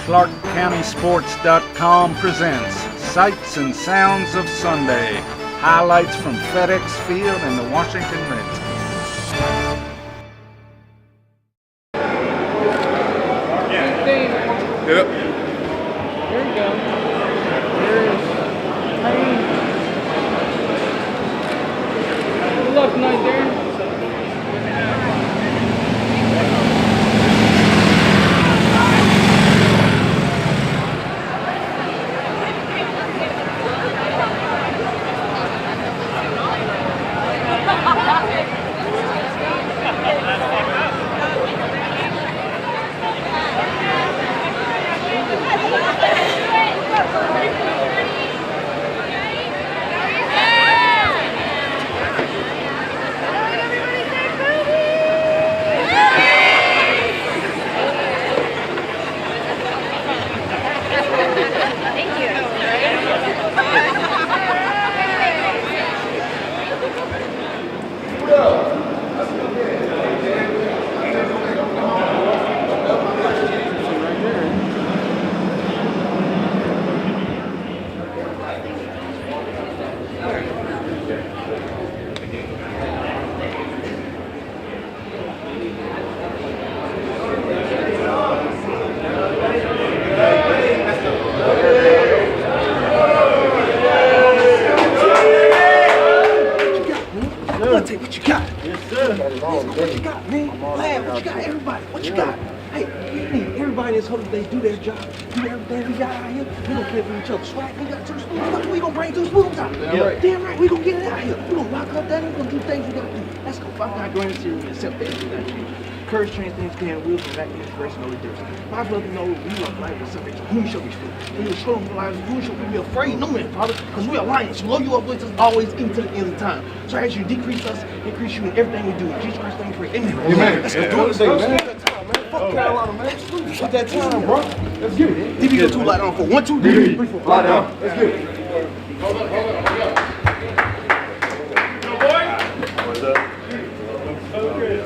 ClarkCountySports.com presents Sights and Sounds of Sunday. Highlights from FedEx Field and the Washington Redskins. Yep. There you go. There is Payne. Good luck tonight, Darren. What you got? Yes, sir. What you got, man? Lad, what you got? Everybody, what you got? Hey, everybody in this hood, they do their job. Do everything we got out here. We don't care for each other. Swag, we got two spoons. We gonna bring two spoons out. Damn right, we gonna get it out here. We gonna lock up that. We gonna do things we gotta do. Let's go. Fuck that grand series and accept everything. Courage, trains, things, can, wheels, and back inspiration, no redemption. My brother knows we love life with something. Whom shall we fear? We will show them lives. Who shall we be afraid? No man, Father, because we are lions. Blow you up with us always into the end of time. So as you decrease us, increase you in everything we do. In Jesus Christ's name, pray. Amen. Let's go. Do it today, man. Fuck Carolina, man. Put that time, bro. Let's get it. DB go 2 light on for 1, 2, 3, 4. Light down. Let's get it. Hold up. Yo, boy. What's up? Okay.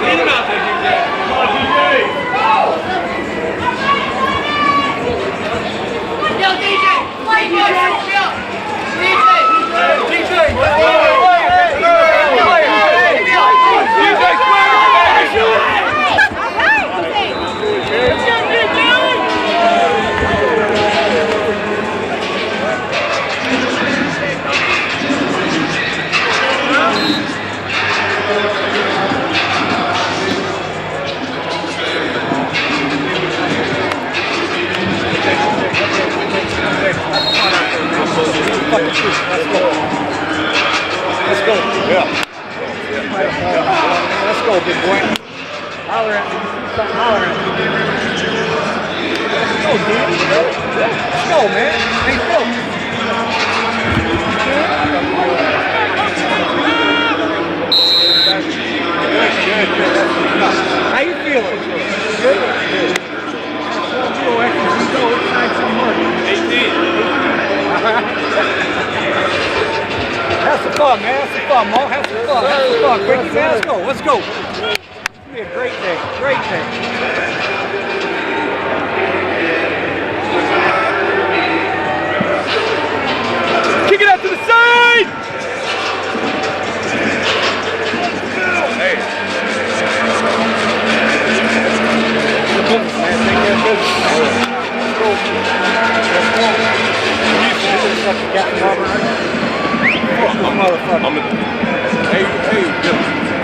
Get him out there, DJ. Come on, DJ. Yo, DJ. Play DJ. DJ. Let's go. Yeah. Let's go, big boy. Holler at me. Holler at me. Let's go, dude. Let's go, man. Hey, Phil. Good. How you feeling? Good? Good. Have some fun, man. Have some fun, Mo. Have some fun. Have some fun. Quick, man. Let's go. It's gonna be a great day. Great day. Kick it out to the side! Hey. Good business, man. Take care of business. Let's go. Hey,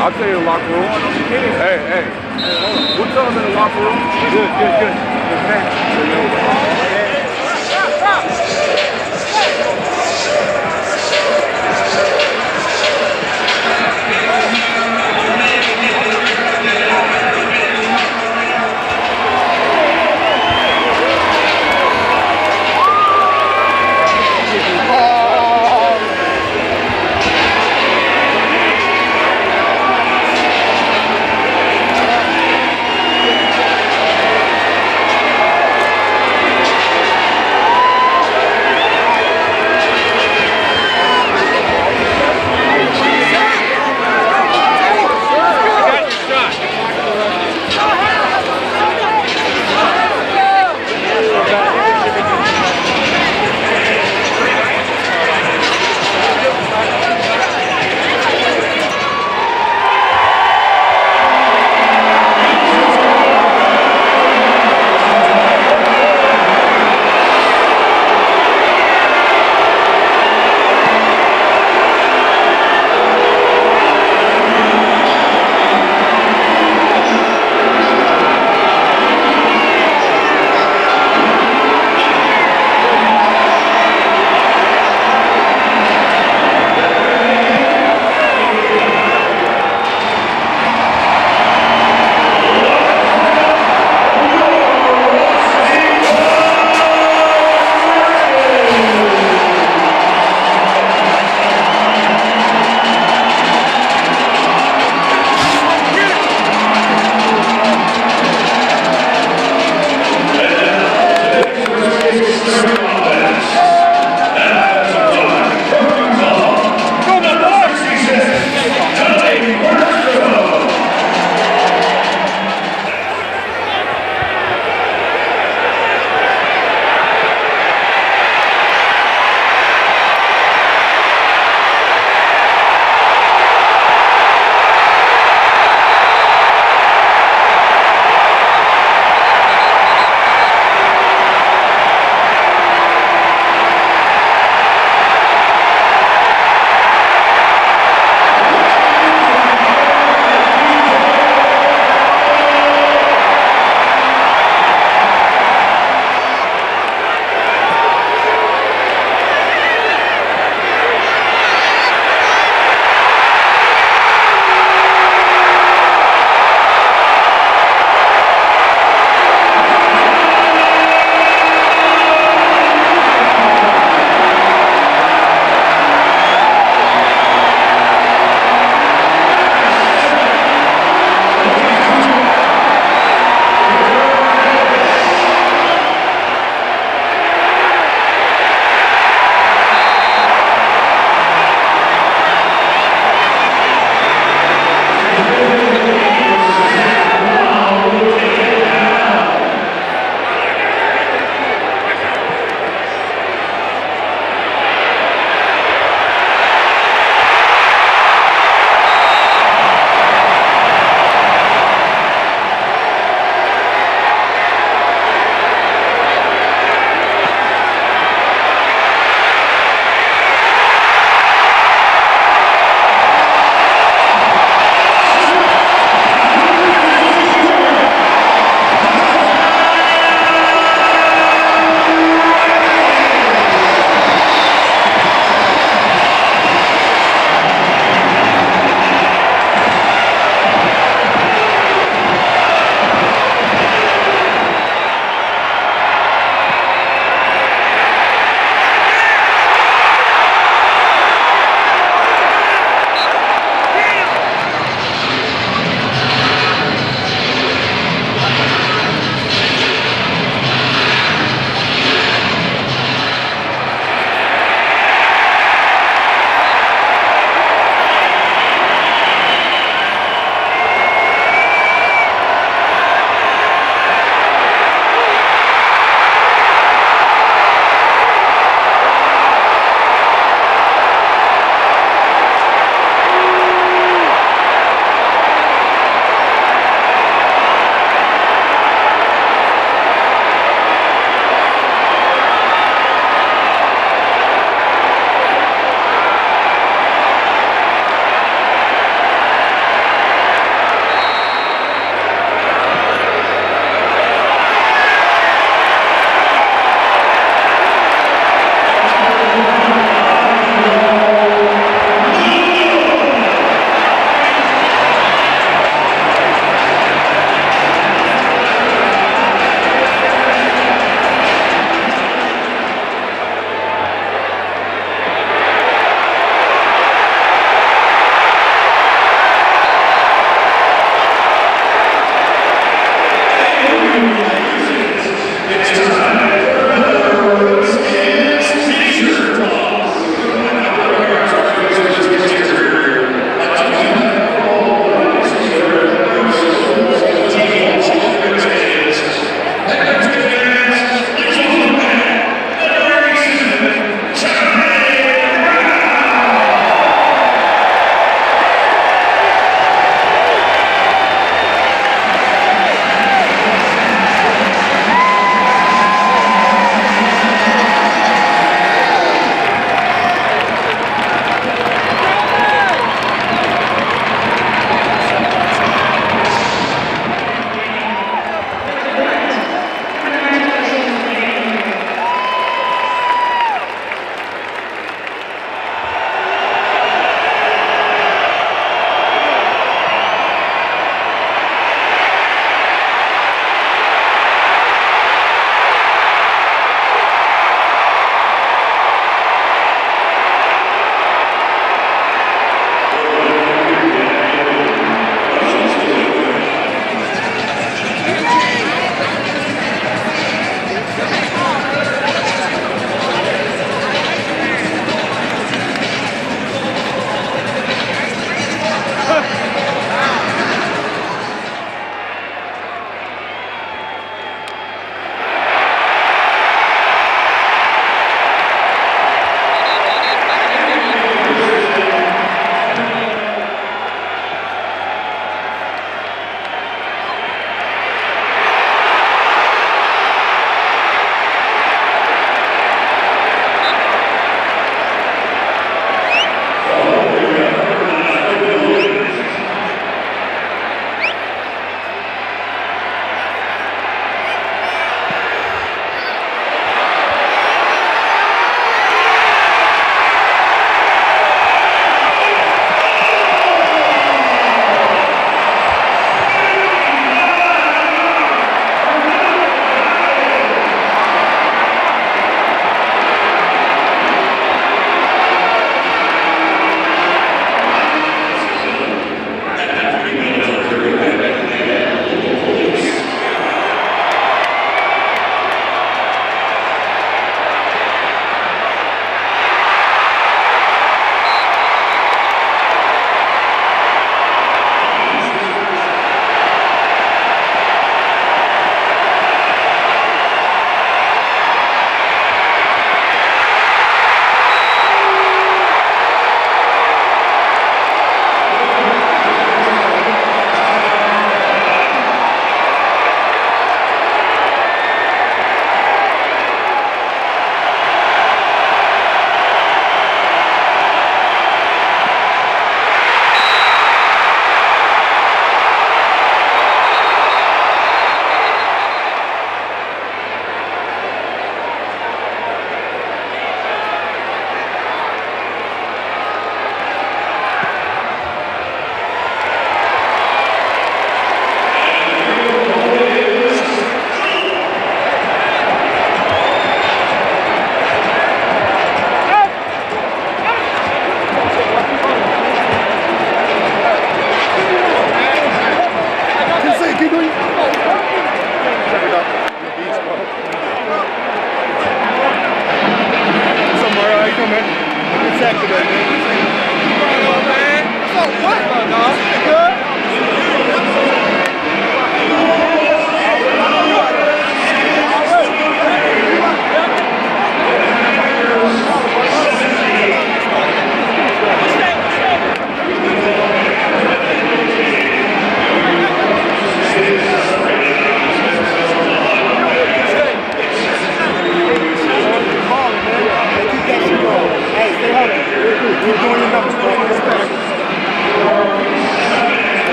I'll tell you the locker room. Hey. What's up in the locker room? Good.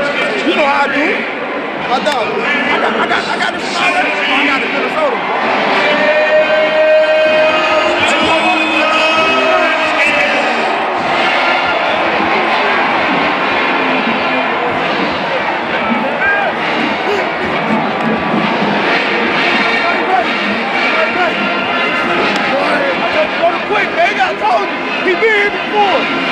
You know how I do it. My dog. I got this from already. I got it in Minnesota. Go to quick, man. I told you. He been here before.